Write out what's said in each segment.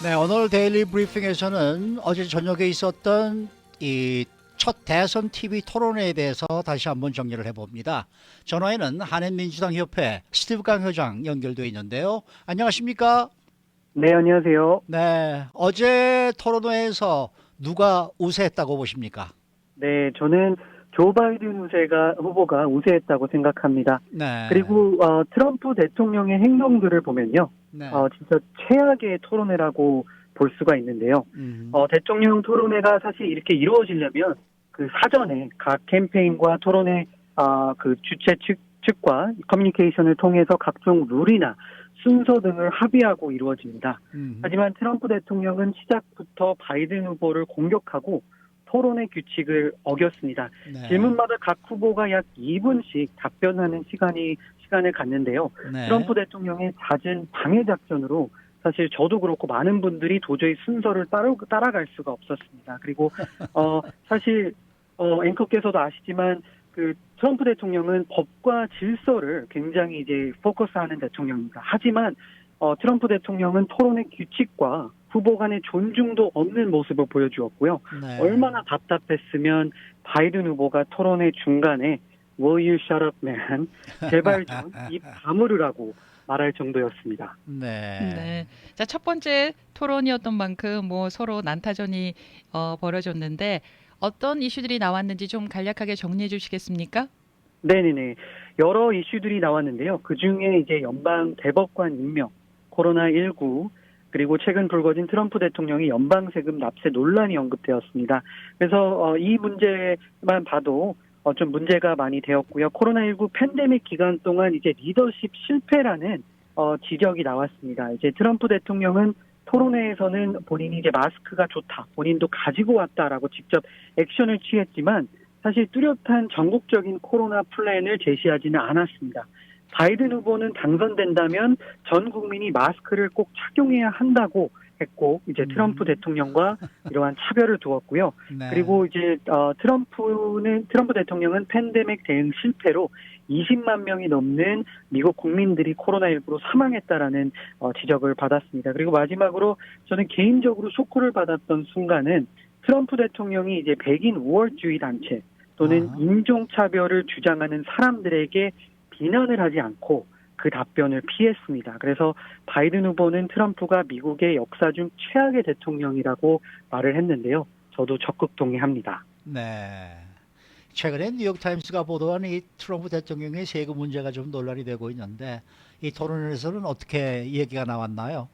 네, 오늘 데일리 브리핑에서는 어제 저녁에 있었던 이 첫 대선 TV 토론회에 대해서 다시 한번 정리를 해봅니다. 전화에는 한인민주당협회 스티브 강 회장 연결되어 있는데요. 안녕하십니까? 네, 안녕하세요. 네, 어제 토론회에서 누가 우세했다고 보십니까? 네, 저는 조 바이든 후보가 우세했다고 생각합니다. 네, 그리고 트럼프 대통령의 행동들을 보면요, 네, 진짜 최악의 토론회라고 볼 수가 있는데요. 대통령 토론회가 사실 이렇게 이루어지려면 그 사전에 각 캠페인과 토론회 그 주최 측과 커뮤니케이션을 통해서 각종 룰이나 순서 등을 합의하고 이루어집니다. 하지만 트럼프 대통령은 시작부터 바이든 후보를 공격하고 토론의 규칙을 어겼습니다. 네, 질문마다 각 후보가 약 2분씩 답변하는 시간을 갖는데요. 네, 트럼프 대통령의 잦은 방해 작전으로 사실 저도 그렇고 많은 분들이 도저히 순서를 따라갈 수가 없었습니다. 그리고 사실 앵커께서도 아시지만 그 트럼프 대통령은 법과 질서를 굉장히 이제 포커스하는 대통령입니다. 하지만 트럼프 대통령은 토론의 규칙과 후보 간의 존중도 없는 모습을 보여주었고요. 네. 얼마나 답답했으면 바이든 후보가 토론의 중간에 Will you shut up, man? 제발 좀 입 다물으라고 말할 정도였습니다. 네. 네. 자, 첫 번째 토론이었던 만큼 서로 난타전이 벌어졌는데 어떤 이슈들이 나왔는지 좀 간략하게 정리해 주시겠습니까? 네네네. 여러 이슈들이 나왔는데요. 그 중에 이제 연방 대법관 임명, 코로나19, 그리고 최근 불거진 트럼프 대통령의 연방 세금 납세 논란이 언급되었습니다. 그래서 이 문제만 봐도 좀 문제가 많이 되었고요. 코로나19 팬데믹 기간 동안 이제 리더십 실패라는 지적이 나왔습니다. 이제 트럼프 대통령은 토론회에서는 본인이 이제 마스크가 좋다, 본인도 가지고 왔다라고 직접 액션을 취했지만 사실 뚜렷한 전국적인 코로나 플랜을 제시하지는 않았습니다. 바이든 후보는 당선된다면 전 국민이 마스크를 꼭 착용해야 한다고 했고 이제 트럼프 대통령과 이러한 차별을 두었고요. 네. 그리고 이제 트럼프 대통령은 팬데믹 대응 실패로 20만 명이 넘는 미국 국민들이 코로나19로 사망했다라는 지적을 받았습니다. 그리고 마지막으로 저는 개인적으로 쇼크를 받았던 순간은 트럼프 대통령이 이제 백인 우월주의 단체 또는 인종차별을 주장하는 사람들에게 비난을 하지 않고 그 답변을 피했습니다. 그래서 바이든 후보는 트럼프가 미국의 역사 중 최악의 대통령이라고 말을 했는데요. 저도 적극 동의합니다. 네. 최근에 뉴욕타임스가 보도한 이 트럼프 대통령의 세금 문제가 좀 논란이 되고 있는데 이 토론에서는 어떻게 얘기가 나왔나요?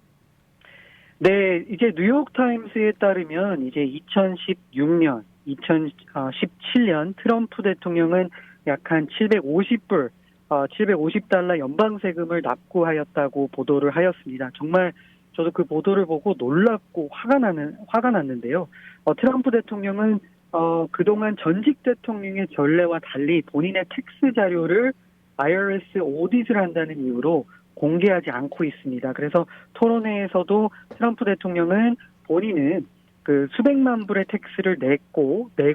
네, 이제 뉴욕타임스에 따르면 이제 2016년, 2017년 트럼프 대통령은 약 한 750달러 연방 세금을 납부하였다고 보도를 하였습니다. 정말 저도 그 보도를 보고 놀랍고 화가 났는데요. 트럼프 대통령은 그동안 전직 대통령의 전례와 달리 본인의 텍스 자료를 IRS 오디트를 한다는 이유로 공개하지 않고 있습니다. 그래서 토론회에서도 트럼프 대통령은 본인은 그 수백만 불의 텍스를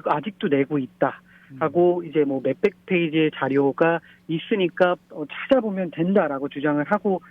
아직도 내고 있다. 하고 이제 뭐 몇백 페이지의 자료가 있으니까 찾아보면 된다라고 주장을 하고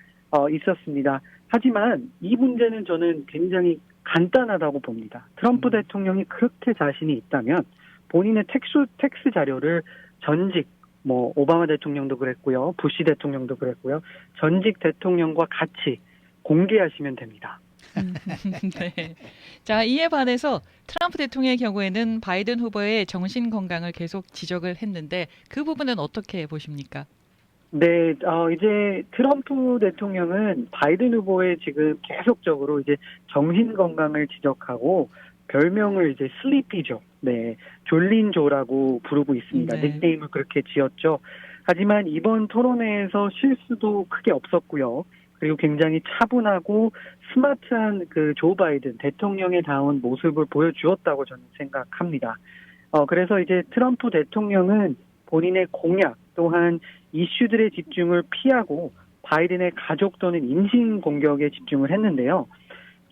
있었습니다. 하지만 이 문제는 저는 굉장히 간단하다고 봅니다. 트럼프 대통령이 그렇게 자신이 있다면 본인의 텍스 자료를 전직 뭐 오바마 대통령도 그랬고요, 부시 대통령도 그랬고요, 전직 대통령과 같이 공개하시면 됩니다. 네. 자, 이에 반해서 트럼프 대통령의 경우에는 바이든 후보의 정신 건강을 계속 지적을 했는데 그 부분은 어떻게 보십니까? 네, 이제 트럼프 대통령은 바이든 후보의 지금 계속적으로 이제 정신 건강을 지적하고 별명을 이제 슬리피조, 네, 졸린조라고 부르고 있습니다. 네. 닉네임을 그렇게 지었죠. 하지만 이번 토론회에서 실수도 크게 없었고요. 그리고 굉장히 차분하고 스마트한 그 조 바이든 대통령에 다운 모습을 보여주었다고 저는 생각합니다. 그래서 이제 트럼프 대통령은 본인의 공약 또한 이슈들의 집중을 피하고 바이든의 가족 또는 인신 공격에 집중을 했는데요.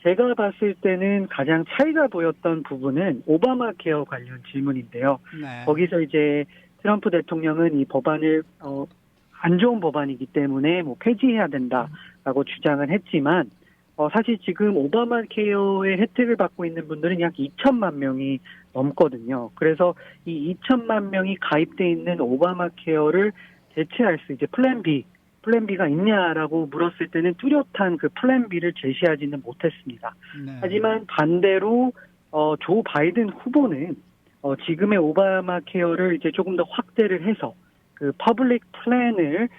제가 봤을 때는 가장 차이가 보였던 부분은 오바마 케어 관련 질문인데요. 네. 거기서 이제 트럼프 대통령은 이 법안을 안 좋은 법안이기 때문에 뭐 폐지해야 된다라고 주장을 했지만 사실 지금 오바마 케어의 혜택을 받고 있는 분들은 약 2천만 명이 넘거든요. 그래서 이 2천만 명이 가입돼 있는 오바마 케어를 대체할 수 이제 플랜 B가 있냐라고 물었을 때는 뚜렷한 그 플랜 B를 제시하지는 못했습니다. 네. 하지만 반대로 조 바이든 후보는 지금의 오바마 케어를 이제 조금 더 확대를 해서 그 퍼블릭 플랜을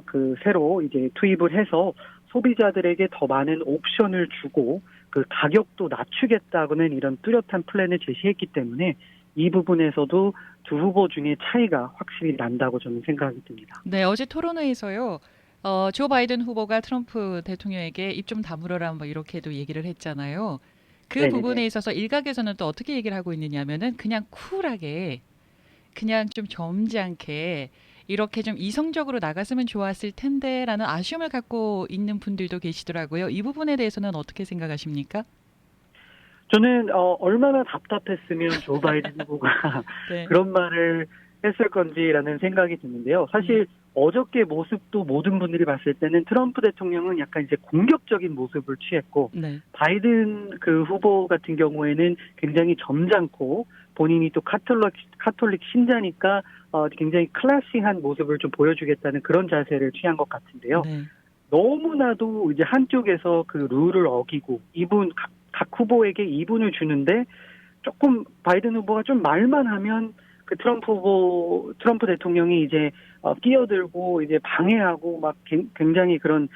그 새로 이제 투입을 해서 소비자들에게 더 많은 옵션을 주고 그 가격도 낮추겠다고는 이런 뚜렷한 플랜을 제시했기 때문에 이 부분에서도 두 후보 중에 차이가 확실히 난다고 저는 생각이 듭니다. 네, 어제 토론회에서요. 조 바이든 후보가 트럼프 대통령에게 입 좀 다물어라 뭐 이렇게도 얘기를 했잖아요. 그 네네네. 부분에 있어서 일각에서는 또 어떻게 얘기를 하고 있느냐면은 그냥 쿨하게 그냥 좀 점잖게 이렇게 좀 이성적으로 나갔으면 좋았을 텐데라는 아쉬움을 갖고 있는 분들도 계시더라고요. 이 부분에 대해서는 어떻게 생각하십니까? 저는 얼마나 답답했으면 조 바이든 후보가 네. 그런 말을 했을 건지라는 생각이 드는데요. 사실 어저께 모습도 모든 분들이 봤을 때는 트럼프 대통령은 약간 이제 공격적인 모습을 취했고 네. 바이든 그 후보 같은 경우에는 굉장히 점잖고 본인이 또 카톨릭 신자니까 굉장히 클래시한 모습을 좀 보여주겠다는 그런 자세를 취한 것 같은데요. 네. 너무나도 이제 한쪽에서 그 룰을 어기고 각 후보에게 2분을 주는데 조금 바이든 후보가 좀 말만 하면 그 트럼프 대통령이 이제 끼어들고 이제 방해하고 막 굉장히 그런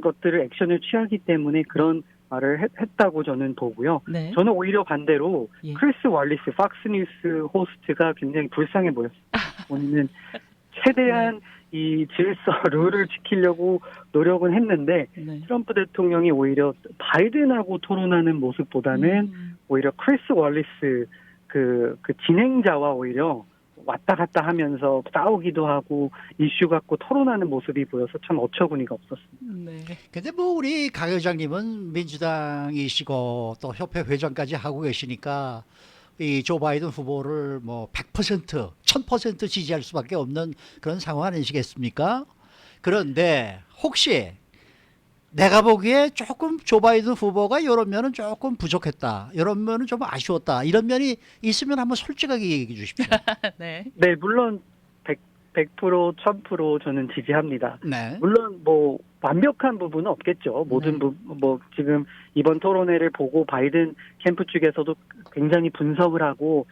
것들을 액션을 취하기 때문에 그런 말을 했다고 저는 보고요. 네. 저는 오히려 반대로 예. 크리스 월리스 팍스뉴스 호스트가 굉장히 불쌍해 보였습니다. 본인은 최대한 이 질서 룰을 지키려고 노력은 했는데 네. 트럼프 대통령이 오히려 바이든하고 토론하는 모습보다는 오히려 크리스 월리스 그 진행자와 오히려 왔다 갔다 하면서 싸우기도 하고 이슈 갖고 토론하는 모습이 보여서 참 어처구니가 없었습니다. 네. 근데 뭐 우리 강 회장님은 민주당이시고 또 협회 회장까지 하고 계시니까 이 조 바이든 후보를 뭐 100%, 1000% 지지할 수밖에 없는 그런 상황 아니시겠습니까? 그런데 혹시 내가 보기에 조금 조 바이든 후보가 이런 면은 조금 부족했다, 이런 면은 좀 아쉬웠다, 이런 면이 있으면 한번 솔직하게 얘기해 주십시오. 네. 네, 물론 100%, 1000% 저는 지지합니다. 네. 물론 뭐 완벽한 부분은 없겠죠. 모든 뭐 지금 이번 토론회를 보고 바이든 캠프 측에서도 굉장히 분석을 하고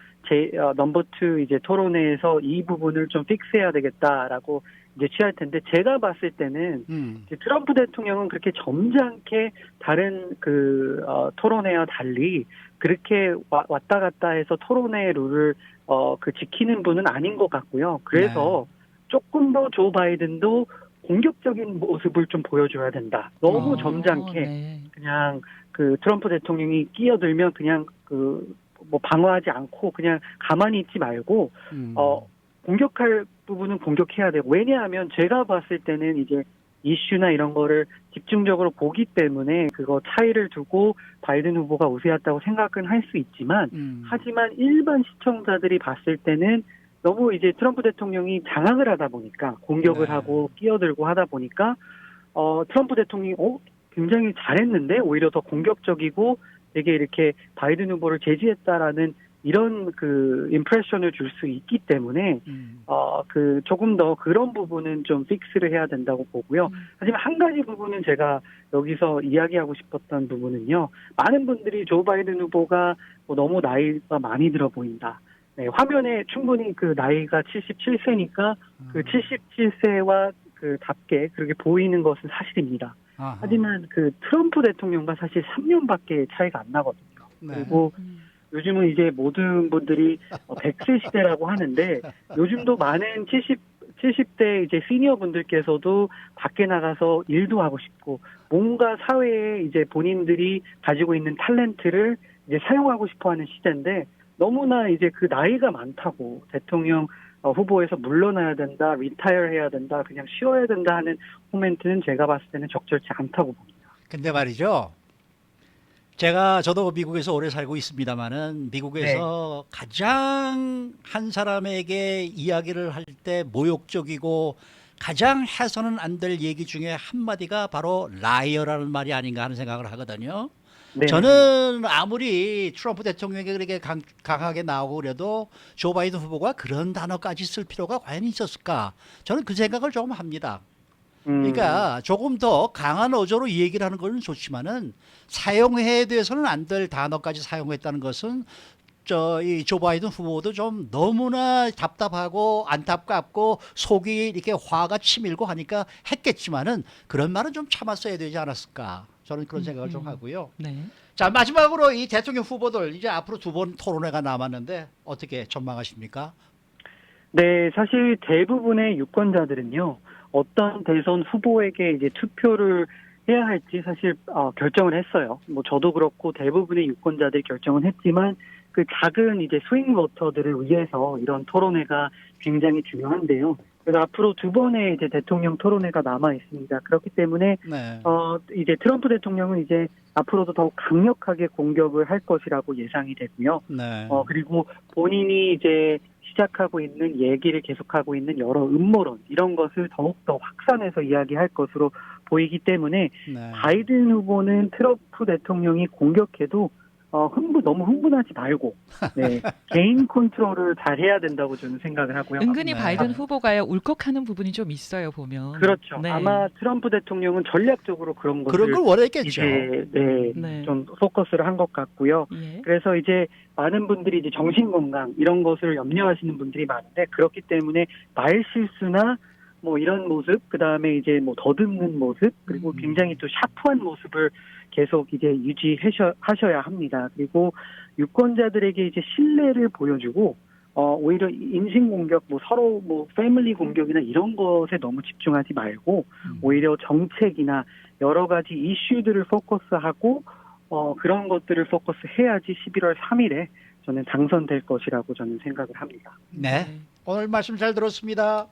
넘버 2 이제 토론회에서 이 부분을 좀 픽스해야 되겠다라고 이제 취할 텐데 제가 봤을 때는 이제 트럼프 대통령은 그렇게 점잖게 다른 토론회와 달리 그렇게 왔다 갔다 해서 토론회 룰을 지키는 분은 아닌 것 같고요. 그래서 조금 더 조 바이든도 공격적인 모습을 좀 보여줘야 된다. 너무 점잖게 네. 그냥 그 트럼프 대통령이 끼어들면 그냥 뭐 방어하지 않고 그냥 가만히 있지 말고 공격할 부분은 공격해야 되고 왜냐하면 제가 봤을 때는 이제 이슈나 이런 거를 집중적으로 보기 때문에 그거 차이를 두고 바이든 후보가 우세했다고 생각은 할 수 있지만 하지만 일반 시청자들이 봤을 때는 너무 이제 트럼프 대통령이 장악을 하다 보니까 공격을 하고 끼어들고 하다 보니까 트럼프 대통령이 굉장히 잘했는데 오히려 더 공격적이고 되게 이렇게 바이든 후보를 제지했다라는 이런 임프레션을 줄 수 있기 때문에 조금 더 그런 부분은 좀 픽스를 해야 된다고 보고요. 하지만 한 가지 부분은 제가 여기서 이야기하고 싶었던 부분은요. 많은 분들이 조 바이든 후보가 뭐 너무 나이가 많이 들어 보인다. 네, 화면에 충분히 그 나이가 77세니까 그 77세와 답게 그렇게 보이는 것은 사실입니다. 하지만 트럼프 대통령과 사실 3년밖에 차이가 안 나거든요. 네. 그리고 요즘은 이제 모든 분들이 100세 시대라고 하는데 요즘도 많은 70대 이제 시니어 분들께서도 밖에 나가서 일도 하고 싶고 뭔가 사회에 이제 본인들이 가지고 있는 탤런트를 이제 사용하고 싶어 하는 시대인데 너무나 이제 그 나이가 많다고 대통령 후보에서 물러나야 된다, 리타이어 해야 된다, 그냥 쉬어야 된다 하는 코멘트는 제가 봤을 때는 적절치 않다고 봅니다. 근데 말이죠. 저도 미국에서 오래 살고 있습니다만은 미국에서 가장 한 사람에게 이야기를 할 때 모욕적이고 가장 해서는 안 될 얘기 중에 한마디가 바로 라이어라는 말이 아닌가 하는 생각을 하거든요. 네. 저는 아무리 트럼프 대통령이 그렇게 강하게 나오고 그래도 조 바이든 후보가 그런 단어까지 쓸 필요가 과연 있었을까? 저는 그 생각을 좀 합니다. 그러니까 조금 더 강한 어조로 이 얘기를 하는 건 좋지만은 사용해야 돼서는 안 될 단어까지 사용했다는 것은 이 조 바이든 후보도 좀 너무나 답답하고 안타깝고 속이 이렇게 화가 치밀고 하니까 했겠지만은 그런 말은 좀 참았어야 되지 않았을까? 저는 그런 생각을 좀 하고요. 네. 자, 마지막으로 이 대통령 후보들 이제 앞으로 2번 토론회가 남았는데 어떻게 전망하십니까? 네, 사실 대부분의 유권자들은요, 어떤 대선 후보에게 이제 투표를 해야 할지 사실 결정을 했어요. 뭐 저도 그렇고 대부분의 유권자들이 결정은 했지만 그 작은 이제 스윙 보터들을 위해서 이런 토론회가 굉장히 중요한데요. 그래서 앞으로 2번의 이제 대통령 토론회가 남아 있습니다. 그렇기 때문에 네. 이제 트럼프 대통령은 이제 앞으로도 더욱 강력하게 공격을 할 것이라고 예상이 되고요. 네. 그리고 본인이 이제 시작하고 있는 얘기를 계속하고 있는 여러 음모론 이런 것을 더욱더 확산해서 이야기할 것으로 보이기 때문에 네. 바이든 후보는 트럼프 대통령이 공격해도 너무 흥분하지 말고 네, 개인 컨트롤을 잘 해야 된다고 저는 생각을 하고요. 은근히 네. 바이든 후보가요 울컥하는 부분이 좀 있어요 보면. 그렇죠. 네. 아마 트럼프 대통령은 전략적으로 그런 것을 그런 걸 원했겠죠. 이제 네. 좀 포커스를 한 것 같고요. 예. 그래서 이제 많은 분들이 이제 정신 건강 이런 것을 염려하시는 분들이 많은데 그렇기 때문에 말 실수나 뭐 이런 모습, 그 다음에 이제 뭐 더듬는 모습, 그리고 굉장히 또 샤프한 모습을 계속 이제 유지하셔야 합니다. 그리고 유권자들에게 이제 신뢰를 보여주고 오히려 인신 공격, 뭐 서로 뭐 패밀리 공격이나 이런 것에 너무 집중하지 말고 오히려 정책이나 여러 가지 이슈들을 포커스하고 그런 것들을 포커스해야지 11월 3일에 저는 당선될 것이라고 저는 생각을 합니다. 네. 오늘 말씀 잘 들었습니다.